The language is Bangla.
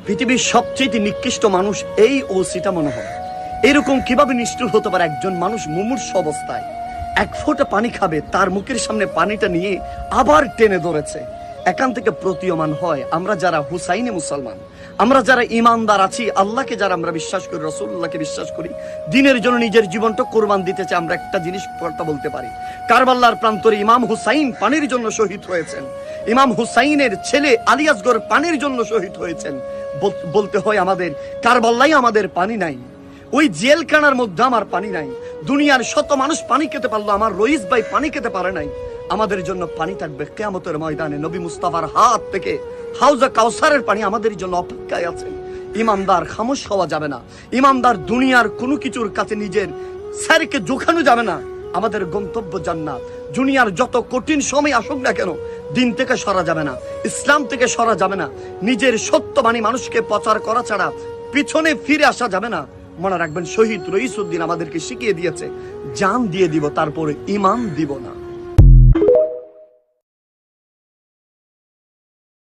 পৃথিবীর সবচেয়ে নিকৃষ্ট মানুষ এই ওসিটা মনে হয়। এরকম কিভাবে নিষ্ঠুর হতে পারে? একজন মানুষ মুমূর্ষু অবস্থায় এক ফোঁটা পানি খাবে, তার মুখের সামনে পানিটা নিয়ে আবার টেনে ধরেছে। এখান থেকে প্রতীয়মান হয় আমরা যারা হুসাইনে মুসলমান, আমরা যারা ইমানদার আছি, আল্লাহকে যারা আমরা বিশ্বাস করি, রাসূলুল্লাহকে বিশ্বাস করি, দিনের জন্য নিজের জীবনটা কোরবান দিতে চাই, আমরা একটা জিনিস কথা বলতে পারি, কারবালার প্রান্তরে ইমাম হুসাইন পানির জন্য শহীদ হয়েছেন। ইমাম হুসাইনের ছেলে আলী আসগর পানির জন্য শহীদ হয়েছেন। বলতে হয় আমাদের কারবালাই আমাদের পানি নাই, ওই জেলখানার মধ্যে আমার পানি নাই। দুনিয়ার শত মানুষ পানি খেতে পারলো, আমার রইস ভাই পানি খেতে পারে নাই। আমাদের জন্য পানি থাকবে কিয়ামতের ময়দানে। নবী মুস্তাফার হাত থেকে হাউজা কাউসারের পানি আমাদের জন্য অপেক্ষায় আছে। ইমানদার খামোশ হওয়া যাবে না। ইমানদার দুনিয়ার কোনো কিছুর কাছে নিজের স্যারকে জোখানো যাবে না। আমাদের গন্তব্য জান্নাত। দুনিয়ার যত কঠিন সময় আসুক না কেন, দিন থেকে সরা যাবে না, ইসলাম থেকে সরা যাবে না। নিজের সত্যবাণী মানুষকে প্রচার করা ছাড়া পিছনে ফিরে আসা যাবে না। মনে রাখবেন, শহীদ রইসউদ্দিন আমাদেরকে শিখিয়ে দিয়েছে, জান দিয়ে দিব, তারপরে ইমান দিব না।